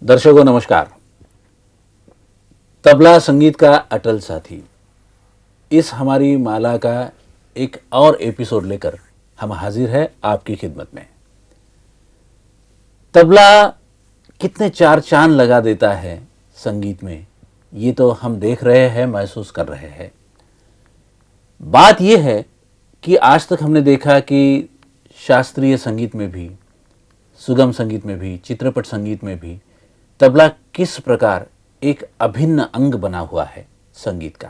दर्शकों नमस्कार। तबला संगीत का अटल साथी, इस हमारी माला का एक और एपिसोड लेकर हम हाजिर है आपकी खिदमत में। तबला कितने चार चांद लगा देता है संगीत में, ये तो हम देख रहे हैं, महसूस कर रहे हैं। बात यह है कि आज तक हमने देखा कि शास्त्रीय संगीत में भी, सुगम संगीत में भी, चित्रपट संगीत में भी तबला किस प्रकार एक अभिन्न अंग बना हुआ है संगीत का।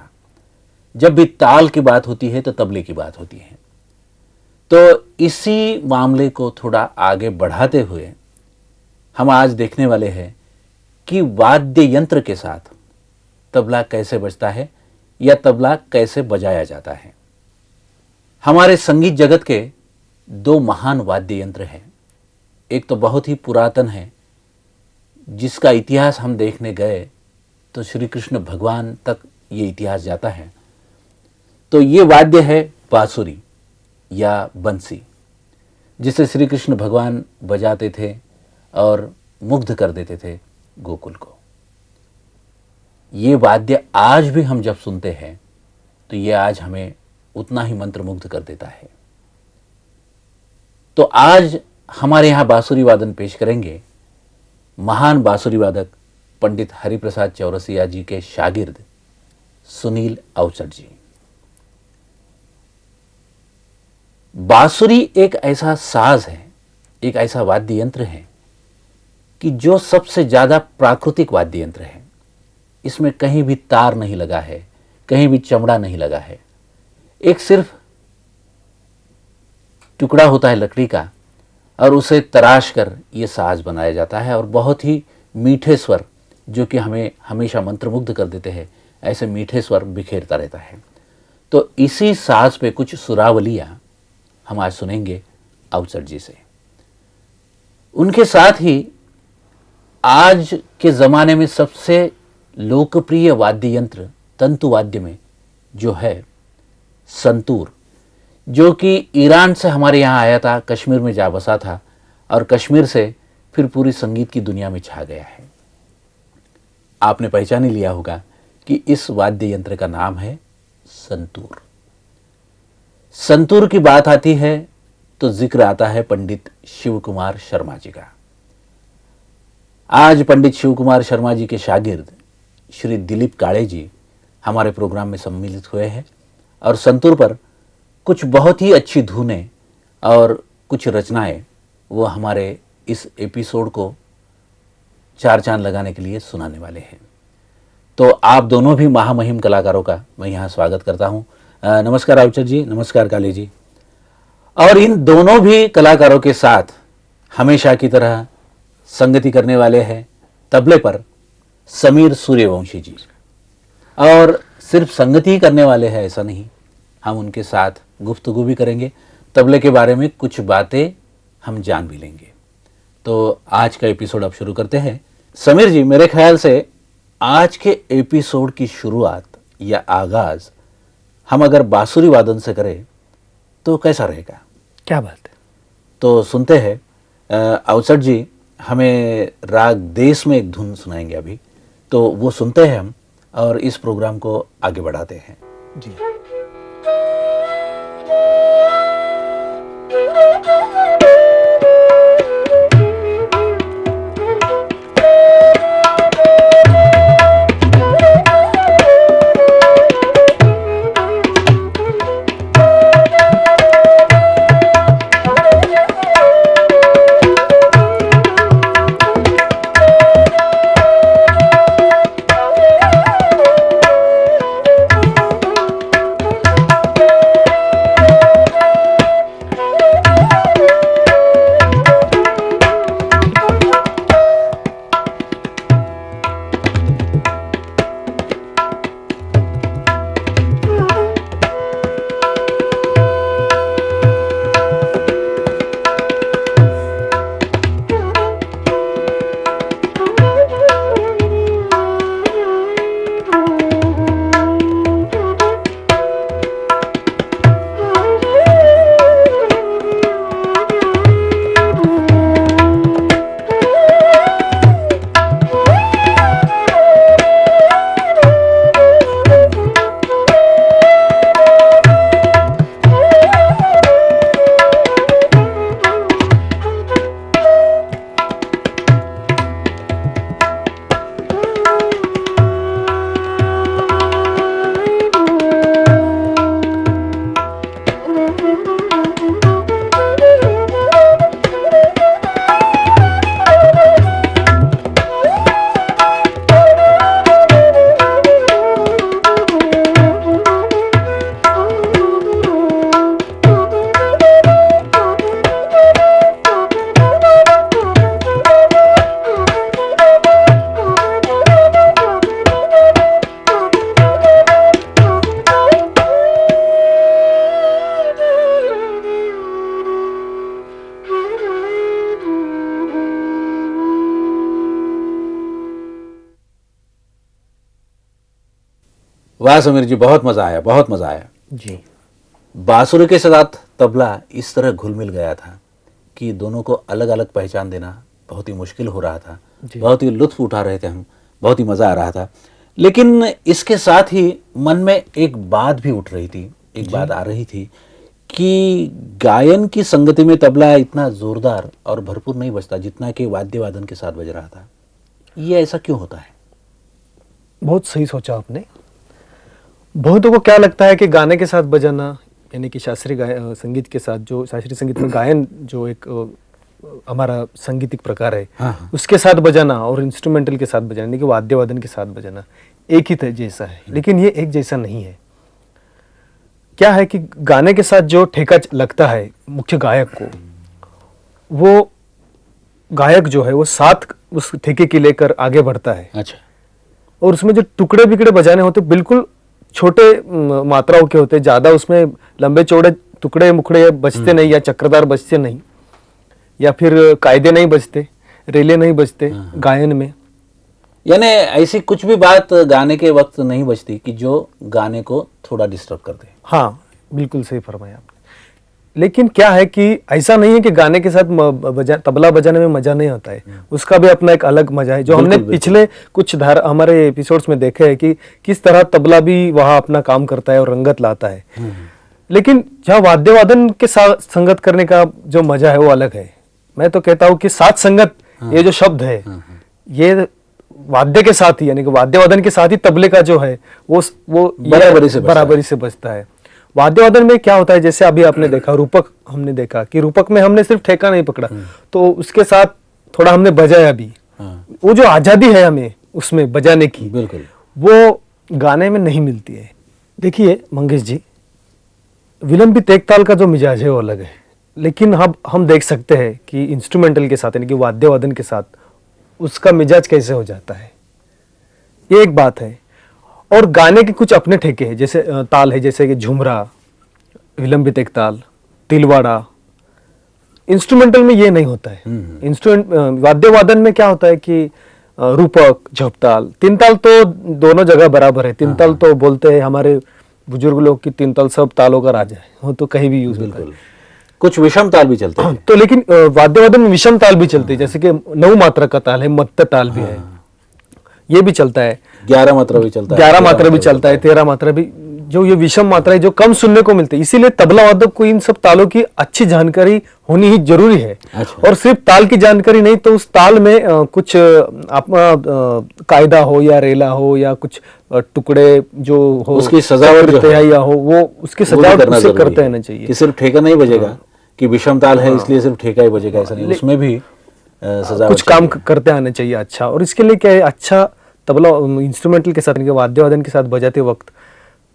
जब भी ताल की बात होती है तो तबले की बात होती है। तो इसी मामले को थोड़ा आगे बढ़ाते हुए हम आज देखने वाले हैं कि वाद्य यंत्र के साथ तबला कैसे बजता है या तबला कैसे बजाया जाता है। हमारे संगीत जगत के दो महान वाद्य यंत्र हैं। एक तो बहुत ही पुरातन है, जिसका इतिहास हम देखने गए तो श्री कृष्ण भगवान तक ये इतिहास जाता है। तो ये वाद्य है बांसुरी या बंसी, जिसे श्री कृष्ण भगवान बजाते थे और मुग्ध कर देते थे गोकुल को। ये वाद्य आज भी हम जब सुनते हैं तो ये आज हमें उतना ही मंत्रमुग्ध कर देता है। तो आज हमारे यहाँ बांसुरी वादन पेश करेंगे महान बांसुरी वादक पंडित हरिप्रसाद चौरसिया जी के शागिर्द सुनील अवचट जी। बांसुरी एक ऐसा साज है, एक ऐसा वाद्य यंत्र है कि जो सबसे ज्यादा प्राकृतिक वाद्य यंत्र है। इसमें कहीं भी तार नहीं लगा है, कहीं भी चमड़ा नहीं लगा है। एक सिर्फ टुकड़ा होता है लकड़ी का और उसे तराश कर ये साज बनाया जाता है और बहुत ही मीठे स्वर, जो कि हमें हमेशा मंत्रमुग्ध कर देते हैं, ऐसे मीठे स्वर बिखेरता रहता है। तो इसी साज पे कुछ सुरावलियां हम आज सुनेंगे अवचट जी से। उनके साथ ही आज के ज़माने में सबसे लोकप्रिय वाद्य यंत्र तंतु वाद्य में जो है संतूर, जो कि ईरान से हमारे यहाँ आया था, कश्मीर में जा बसा था और कश्मीर से फिर पूरी संगीत की दुनिया में छा गया है। आपने पहचान ही लिया होगा कि इस वाद्य यंत्र का नाम है संतूर। संतूर की बात आती है तो जिक्र आता है पंडित शिव कुमार शर्मा जी का। आज पंडित शिव कुमार शर्मा जी के शागिर्द श्री दिलीप काळे जी हमारे प्रोग्राम में सम्मिलित हुए हैं और संतूर पर कुछ बहुत ही अच्छी धुनें और कुछ रचनाएं वो हमारे इस एपिसोड को चार चांद लगाने के लिए सुनाने वाले हैं। तो आप दोनों भी महामहिम कलाकारों का मैं यहाँ स्वागत करता हूँ। नमस्कार रावचर जी, नमस्कार काली जी। और इन दोनों भी कलाकारों के साथ हमेशा की तरह संगति करने वाले हैं तबले पर समीर सूर्यवंशी जी। और सिर्फ संगति ही करने वाले हैं ऐसा नहीं, हम उनके साथ गुफ्तगू भी करेंगे, तबले के बारे में कुछ बातें हम जान भी लेंगे। तो आज का एपिसोड अब शुरू करते हैं। समीर जी, मेरे ख्याल से आज के एपिसोड की शुरुआत या आगाज हम अगर बांसुरी वादन से करें तो कैसा रहेगा? क्या बात है। तो सुनते हैं, अवसर जी हमें राग देश में एक धुन सुनाएंगे अभी, तो वो सुनते हैं हम और इस प्रोग्राम को आगे बढ़ाते हैं जी। वाह समीर जी, बहुत मजा आया, बहुत मजा आया जी। बांसुरी के साथ तबला इस तरह घुल मिल गया था कि दोनों को अलग अलग पहचान देना बहुत ही मुश्किल हो रहा था। बहुत ही लुत्फ उठा रहे थे हम, बहुत ही मजा आ रहा था। लेकिन इसके साथ ही मन में एक बात भी उठ रही थी, एक बात आ रही थी कि गायन की संगति में तबला इतना जोरदार और भरपूर नहीं बजता जितना कि वाद्य वादन के साथ बज रहा था। ये ऐसा क्यों होता है? बहुत सही सोचा आपने। बहुतों को क्या लगता है कि गाने के साथ बजाना, यानी कि शास्त्रीय संगीत के साथ, जो शास्त्रीय संगीत में गायन जो एक हमारा संगीतिक प्रकार है, हाँ। उसके साथ बजाना और इंस्ट्रूमेंटल के साथ बजाना, यानी कि वाद्य वादन के साथ बजाना एक ही जैसा है। लेकिन ये एक जैसा नहीं है। क्या है कि गाने के साथ जो ठेका लगता है मुख्य गायक को, वो गायक जो है वो साथ उस ठेके के लेकर आगे बढ़ता है। अच्छा। और उसमें जो टुकड़े बिकड़े बजाने होते बिल्कुल छोटे मात्राओं के होते, ज्यादा उसमें लंबे चौड़े टुकड़े मुकड़े बजते नहीं, या चक्रदार बजते नहीं, या फिर कायदे नहीं बजते, रेले नहीं बजते गायन में। यानी ऐसी कुछ भी बात गाने के वक्त नहीं बजती कि जो गाने को थोड़ा डिस्टर्ब कर दे। हाँ, बिल्कुल सही फरमाया आपने। लेकिन क्या है कि ऐसा नहीं है कि गाने के साथ तबला बजाने में मजा नहीं आता है, उसका भी अपना एक अलग मजा है, जो हमने पिछले कुछ हमारे एपिसोड्स में देखे हैं कि किस तरह तबला भी वहाँ अपना काम करता है और रंगत लाता है। लेकिन जहाँ वाद्य वादन के साथ संगत करने का जो मजा है वो अलग है। मैं तो कहता हूँ कि साथ संगत ये जो शब्द है, ये वाद्य के साथ ही, यानी कि वाद्य वादन के साथ ही तबले का जो है वो बराबरी से बजता है। वाद्य वादन में क्या होता है, जैसे अभी आपने देखा रूपक, हमने देखा कि रूपक में हमने सिर्फ ठेका नहीं पकड़ा, तो उसके साथ थोड़ा हमने बजाया भी। वो जो आजादी है हमें उसमें बजाने की, बिल्कुल, वो गाने में नहीं मिलती है। देखिए मंगेश जी, विलंबित एक ताल का जो मिजाज है वो अलग है, लेकिन हम देख सकते हैं कि इंस्ट्रूमेंटल के साथ यानी कि वाद्य वादन के साथ उसका मिजाज कैसे हो जाता है, ये एक बात है। और गाने के कुछ अपने ठेके हैं, जैसे ताल है, जैसे कि झुमरा, विलंबित एक ताल, तिलवाड़ा। इंस्ट्रूमेंटल में ये नहीं होता है। इंस्ट्रूमेंट वाद्य वादन में क्या होता है कि रूपक, झपताल, तीन ताल तो दोनों जगह बराबर है। तीन ताल तो बोलते हैं हमारे बुजुर्ग लोग कि तीन ताल सब तालों का राजा है, वो तो कहीं भी यूज होता है। कुछ विषम ताल भी चलते हैं। तो लेकिन वाद्य वादन में विषम ताल भी चलते हैं, जैसे कि 9 मात्रा का ताल है, मत्त ताल भी है, ये भी चलता है। 11 मात्रा भी चलता है, 11 मात्रा भी चलता है, 13 मात्रा भी, जो ये विषम मात्रा है जो कम सुनने को मिलती है। इसीलिए तबला वादक को इन सब तालों की अच्छी जानकारी होनी ही जरूरी है। और सिर्फ ताल की जानकारी नहीं, तो उस ताल में कुछ अपना कायदा हो या रेला हो या कुछ टुकड़े जो हो, उसकी सजावट जो है, या हो, वो उसकी सजावट उससे करते रहना चाहिए कि सिर्फ ठेका नहीं बजेगा कि विषम ताल है इसलिए सिर्फ ठेका ही बजेगा, ऐसा नहीं, उसमें भी सजावट कुछ काम करते आना चाहिए अच्छा। और इसके लिए क्या है, अच्छा तबला इंस्ट्रूमेंटल के साथ, वाद्य वादन के साथ बजाते वक्त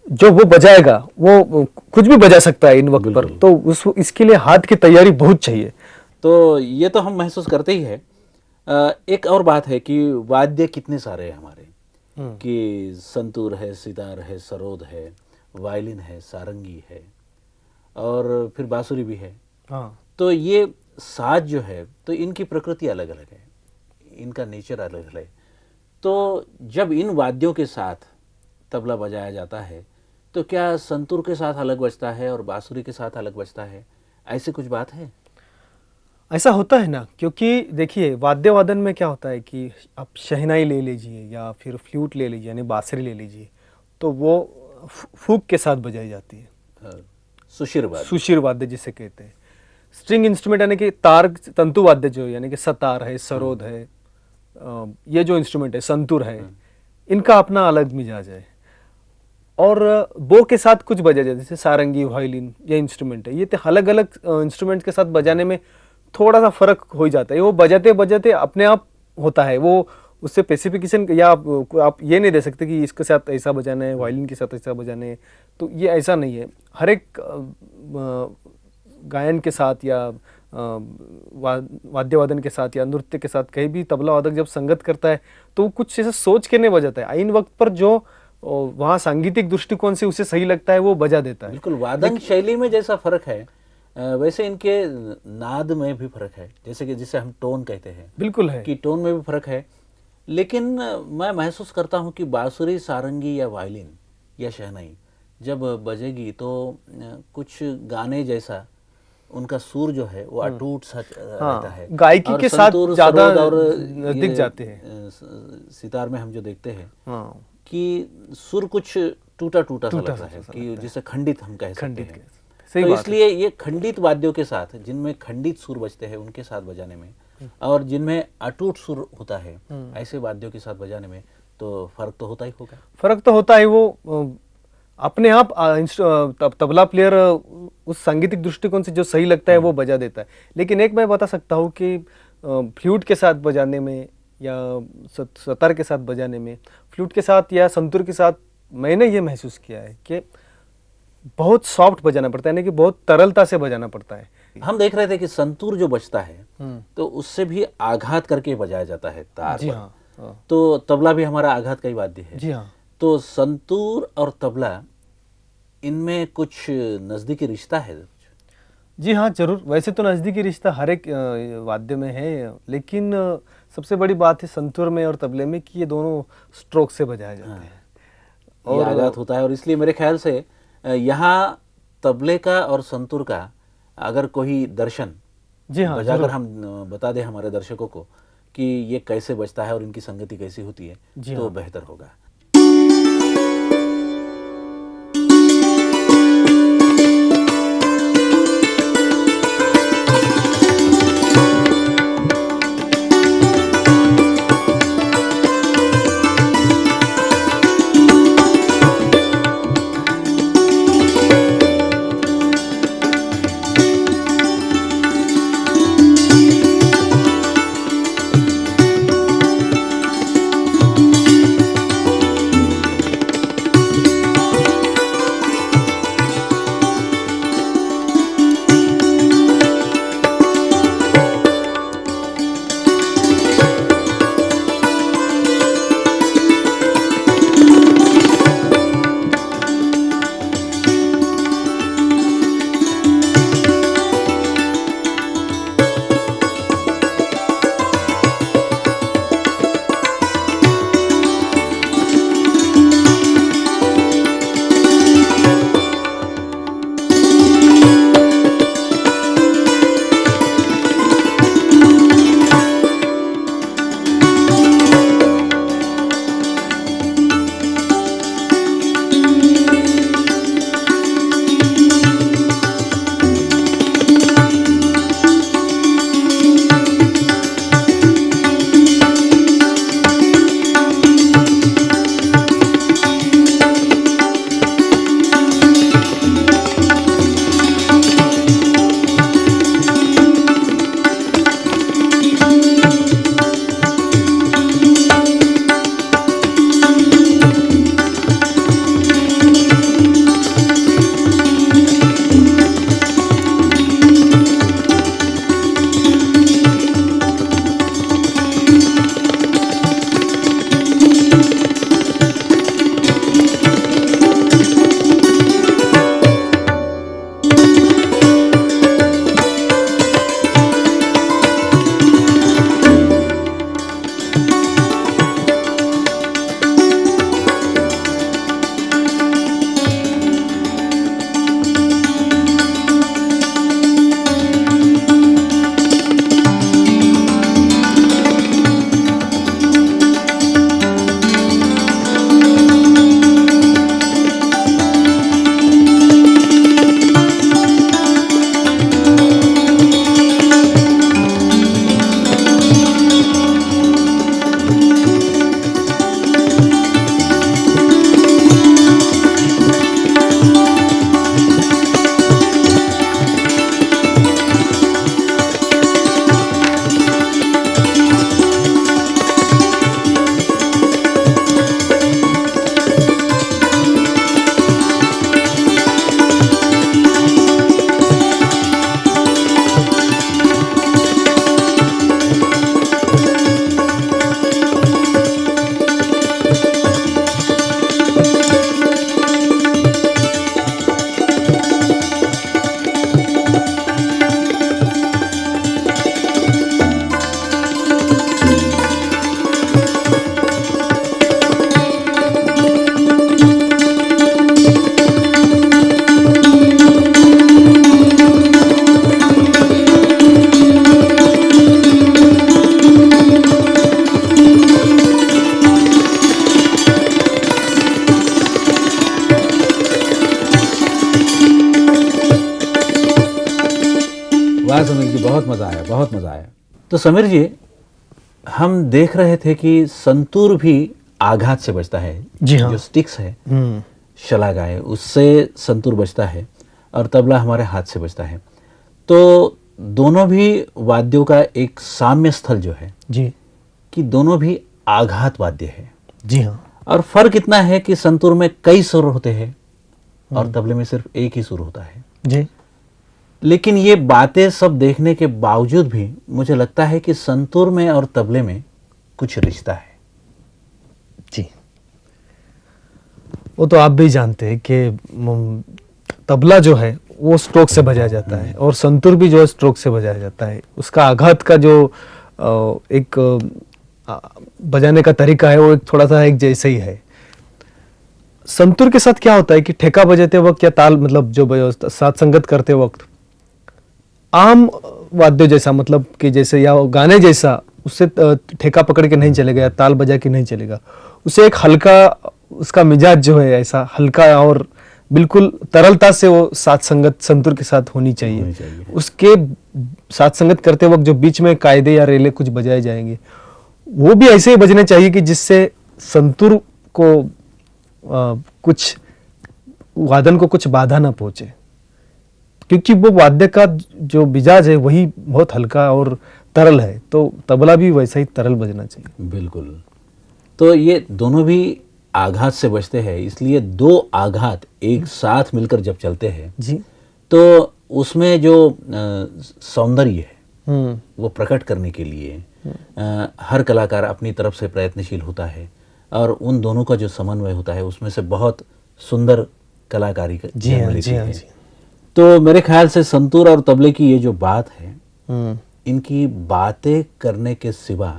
जो वो बजाएगा वो कुछ भी बजा सकता है इन वक्त पर, तो इसके लिए हाथ की तैयारी बहुत चाहिए। तो ये तो हम महसूस करते ही है। एक और बात है कि वाद्य कितने सारे हैं हमारे, कि संतूर है, सितार है, सरोद है, वायलिन है, सारंगी है और फिर बांसुरी भी है। तो ये साज जो है, तो इनकी प्रकृति अलग अलग है, इनका नेचर अलग अलग है। तो जब इन वाद्यों के साथ तबला बजाया जाता है, तो क्या संतूर के साथ अलग बजता है और बांसुरी के साथ अलग बजता है, ऐसी कुछ बात है? ऐसा होता है ना, क्योंकि देखिए वाद्य वादन में क्या होता है कि आप शहनाई ले लीजिए या फिर फ्लूट ले लीजिए यानी बांसुरी ले लीजिए, तो वो फूक के साथ बजाई जाती है। सुशिर वाद्य जिसे कहते हैं। स्ट्रिंग इंस्ट्रूमेंट यानी कि तार तंतु वाद्य जो यानी कि सतार है, सरोद है, ये जो इंस्ट्रूमेंट है, संतूर है, इनका अपना अलग मिजाज है। और बो के साथ कुछ बजा जाता है, जैसे सारंगी, वायलिन, ये इंस्ट्रूमेंट है, ये तो अलग अलग इंस्ट्रूमेंट के साथ बजाने में थोड़ा सा फर्क हो जाता है। वो बजाते बजाते अपने आप होता है, वो उससे स्पेसिफिकेशन या आप ये नहीं दे सकते कि इसके साथ ऐसा बजाना है, वायलिन के साथ ऐसा बजाना है, तो ये ऐसा नहीं है। हर एक गायन के साथ या वाद्य वादन के साथ या नृत्य के साथ कहीं भी तबला वादक जब संगत करता है तो वो कुछ ऐसा सोच के नहीं बजाता है, इन वक्त पर जो वहाँ सांगीतिक दृष्टिकोण से उसे सही लगता है वो बजा देता है। बिल्कुल, वादन शैली में जैसा फर्क है वैसे इनके नाद में भी फर्क है, जैसे कि जिसे हम टोन कहते हैं। बिल्कुल है कि टोन में भी फर्क है। लेकिन मैं महसूस करता हूँ कि बांसुरी, सारंगी या वायलिन या शहनाई जब बजेगी तो कुछ गाने जैसा उनका सुर जो है वो अटूट सा रहता है, गायकी के साथ ज्यादा नजदीक जाते हैं। सितार में हम जो देखते हैं कि सुर कुछ टूटा टूटा सा लगता है, कि जिसे खंडित हम कह सकते हैं। तो इसलिए ये खंडित वाद्यों के साथ, जिनमें खंडित सुर बजते हैं उनके साथ बजाने में, और जिनमें अटूट सुर होता है ऐसे वाद्यों के साथ बजाने में तो फर्क तो होता ही होगा। फर्क तो होता है। वो अपने आप तबला प्लेयर उस सांगीतिक दृष्टिकोण से जो सही लगता है वो बजा देता है। लेकिन एक मैं बता सकता हूँ कि फ्लूट के साथ बजाने में या सतार के साथ बजाने में, फ्लूट के साथ या संतूर के साथ मैंने ये महसूस किया है कि बहुत सॉफ्ट बजाना पड़ता है, यानी कि बहुत तरलता से बजाना पड़ता है। हम देख रहे थे कि संतूर जो बजता है तो उससे भी आघात करके बजाया जाता है तार जी पर। हाँ। तो तबला भी हमारा आघात का ही वाद्य है। जी हाँ। तो संतूर और तबला, इनमें कुछ नजदीकी रिश्ता है? जी हाँ, जरूर। वैसे तो नजदीकी रिश्ता हर एक वाद्य में है, लेकिन सबसे बड़ी बात है संतूर में और तबले में कि ये दोनों स्ट्रोक से बजाए जाते हैं और आघात होता है। और इसलिए मेरे ख्याल से यहाँ तबले का और संतूर का अगर कोई दर्शन बजाकर हम बता दें हमारे दर्शकों को कि ये कैसे बजता है और इनकी संगति कैसी होती है तो बेहतर होगा। वाह समीर जी, बहुत मजा आया, बहुत मजा आया। तो समीर जी, हम देख रहे थे कि संतूर भी आघात से बचता है। जी हाँ। जो स्टिक्स है, शलागाएं, उससे संतूर बचता है और तबला हमारे हाथ से बचता है। तो दोनों भी वाद्यों का एक साम्य स्थल जो है जी कि दोनों भी आघात वाद्य है। जी हाँ। और फर्क इतना है कि संतूर में कई सुर होते हैं और तबले में सिर्फ एक ही सुर होता है। जी लेकिन ये बातें सब देखने के बावजूद भी मुझे लगता है कि संतूर में और तबले में कुछ रिश्ता है। जी, वो तो आप भी जानते हैं कि तबला जो है वो स्ट्रोक से बजाया जाता है और संतूर भी जो है स्ट्रोक से बजाया जाता है। उसका आघात का जो एक बजाने का तरीका है वो एक थोड़ा सा एक जैसे ही है। संतूर के साथ क्या होता है कि ठेका बजाते वक्त या ताल मतलब जो साथ संगत करते वक्त आम वाद्य जैसा मतलब कि जैसे या गाने जैसा उससे ठेका पकड़ के नहीं चलेगा या ताल बजा के नहीं चलेगा। उसे एक हल्का उसका मिजाज जो है ऐसा हल्का और बिल्कुल तरलता से वो साथ संगत संतूर के साथ होनी चाहिए। उसके साथ संगत करते वक्त जो बीच में कायदे या रेले कुछ बजाए जाएंगे वो भी ऐसे ही बजने चाहिए कि जिससे संतूर को कुछ वादन को कुछ बाधा ना पहुंचे, क्योंकि वो वाद्य का जो मिजाज है वही बहुत हल्का और तरल है। तो तबला भी वैसा ही तरल बजना चाहिए। बिल्कुल। तो ये दोनों भी आघात से बचते हैं, इसलिए दो आघात एक साथ मिलकर जब चलते हैं जी तो उसमें जो सौंदर्य है वो प्रकट करने के लिए हर कलाकार अपनी तरफ से प्रयत्नशील होता है और उन दोनों का जो समन्वय होता है उसमें से बहुत सुंदर कलाकारी जन्म लेती है। तो मेरे ख्याल से संतूर और तबले की ये जो बात है, इनकी बातें करने के सिवा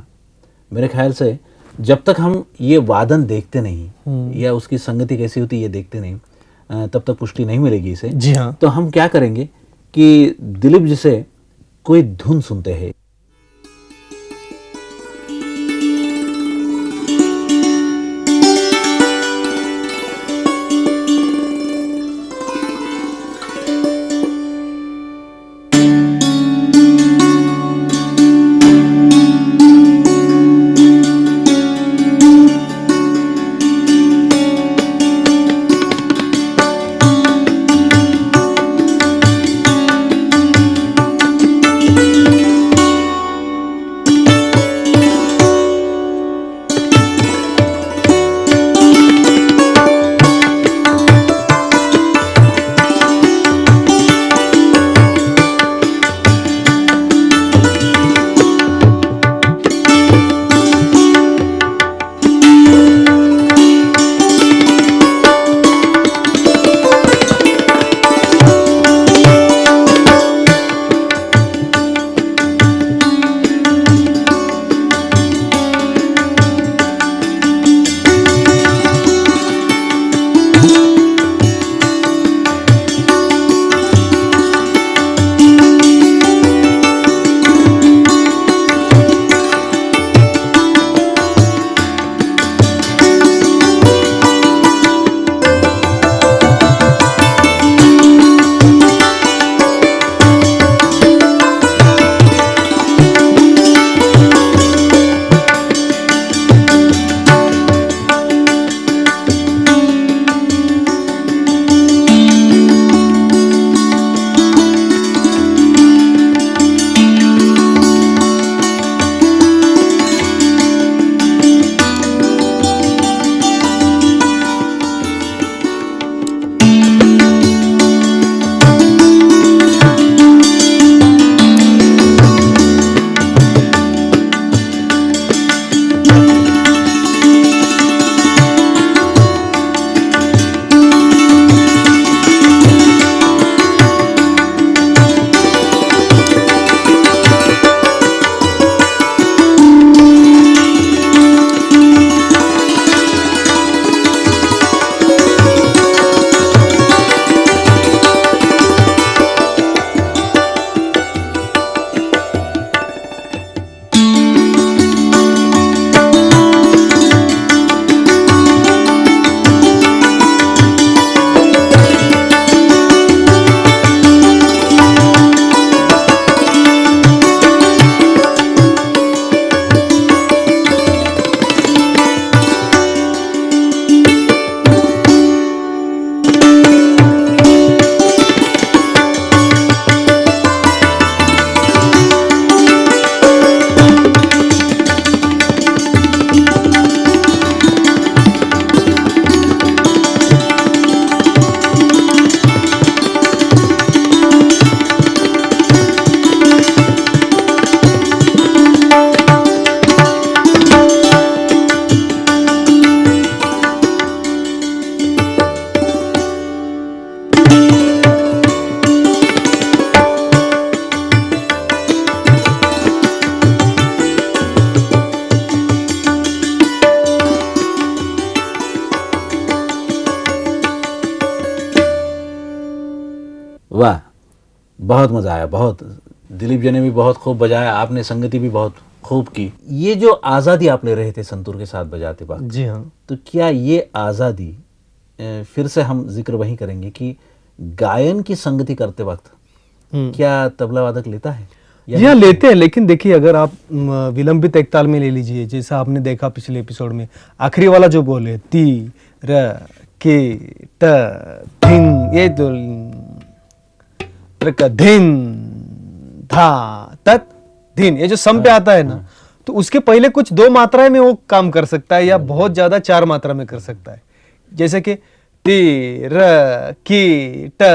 मेरे ख्याल से जब तक हम ये वादन देखते नहीं या उसकी संगति कैसी होती ये देखते नहीं तब तक पुष्टि नहीं मिलेगी इसे। जी हाँ। तो हम क्या करेंगे कि दिलीप जी से कोई धुन सुनते हैं। बहुत मजा आया, बहुत। दिलीप जी ने भी बहुत खूब बजाया, आपने संगति भी बहुत खूब की। ये जो आज़ादी आप ले रहे थे संतूर के साथ बजाते वक्त, जी हाँ। तो क्या ये आज़ादी, फिर से हम जिक्र वही करेंगे कि गायन की संगति करते वक्त क्या तबला वादक लेता है या जी हाँ, लेते हैं। लेकिन देखिए, अगर आप विलंबित एक ताल में ले लीजिए, जैसा आपने देखा पिछले एपिसोड में, आखिरी वाला जो बोल है ती र के त धिन, ये तो का धिन धा तत धिन, ये जो सम पे आता है ना, तो उसके पहले कुछ 2 मात्राएं में वो काम कर सकता है या बहुत ज्यादा 4 मात्रा में कर सकता है। जैसे कि ती र की ट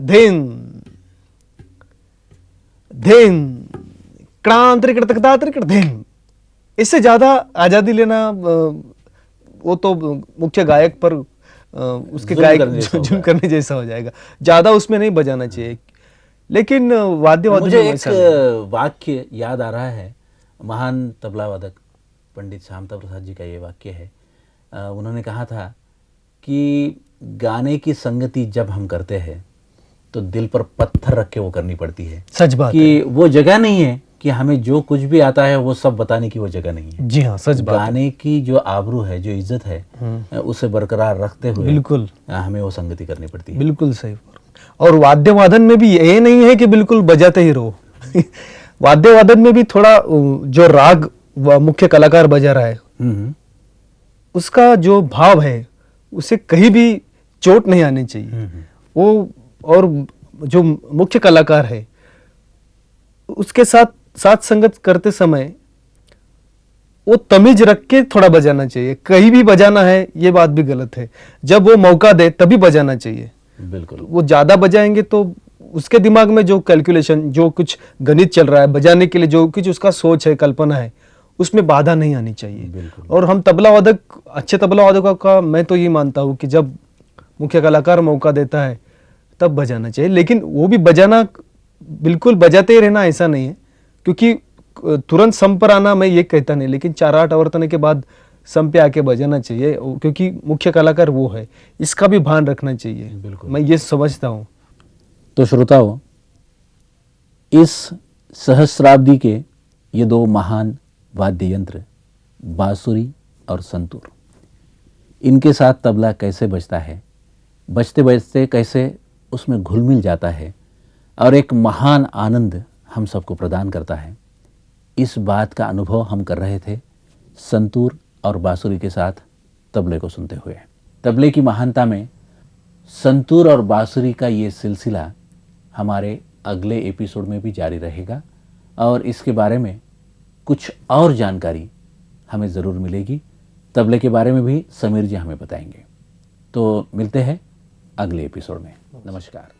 धिन धिन क्रांत्रिक धिन। इससे ज्यादा आजादी लेना वो तो मुख्य गायक पर उसके जुल्म गायक करने जैसा जुल्म होगा। करने जैसा हो जाएगा। ज्यादा उसमें नहीं बजाना चाहिए। लेकिन वाद्य वादन मुझे में एक वैसा नहीं। वाक्य याद आ रहा है, महान तबला वादक पंडित श्यामता प्रसाद जी का ये वाक्य है। उन्होंने कहा था कि गाने की संगति जब हम करते हैं तो दिल पर पत्थर रख के वो करनी पड़ती है। सच बात है। कि वो जगह नहीं है कि हमें जो कुछ भी आता है वो सब बताने की वो जगह नहीं है। जी हाँ, सच बात है। गाने की जो आबरू है, जो इज्जत है, उसे बरकरार रखते हुए बिल्कुल हमें वो संगति करनी पड़ती है। बिल्कुल सही। और वाद्य वादन में भी ये नहीं है कि बिल्कुल बजाते ही रहो। वाद्य वादन में भी थोड़ा जो राग मुख्य कलाकार बजा रहा है, हम्म, उसका जो भाव है उसे कहीं भी चोट नहीं आनी चाहिए। वो और जो मुख्य कलाकार है उसके साथ साथ संगत करते समय वो तमीज रख के थोड़ा बजाना चाहिए। कहीं भी बजाना है ये बात भी गलत है। जब वो मौका दे तभी बजाना चाहिए। बिल्कुल। वो ज्यादा बजाएंगे तो उसके दिमाग में जो कैलकुलेशन, जो कुछ गणित चल रहा है बजाने के लिए, जो कुछ उसका सोच है, कल्पना है, उसमें बाधा नहीं आनी चाहिए। बिल्कुल। और हम तबला वादक, अच्छे तबला वादकों का मैं तो ये मानता हूँ कि जब मुख्य कलाकार मौका देता है तब बजाना चाहिए। लेकिन वो भी बजाना, बिल्कुल बजाते ही रहना ऐसा नहीं है, क्योंकि तुरंत सम पर आना मैं ये कहता नहीं, लेकिन 4-8 आवर्तन के बाद सम पे आके बजाना चाहिए, क्योंकि मुख्य कलाकार वो है। इसका भी भान रखना चाहिए। बिल्कुल। मैं ये समझता हूँ। तो श्रोताओं, इस सहस्राब्दी के ये 2 महान वाद्य यंत्र, बांसुरी और संतूर, इनके साथ तबला कैसे बजता है, बजते बजते कैसे उसमें घुल मिल जाता है और एक महान आनंद हम सबको प्रदान करता है, इस बात का अनुभव हम कर रहे थे संतूर और बांसुरी के साथ तबले को सुनते हुए। तबले की महानता में संतूर और बांसुरी का ये सिलसिला हमारे अगले एपिसोड में भी जारी रहेगा और इसके बारे में कुछ और जानकारी हमें ज़रूर मिलेगी। तबले के बारे में भी समीर जी हमें बताएंगे। तो मिलते हैं अगले एपिसोड में। नमस्कार।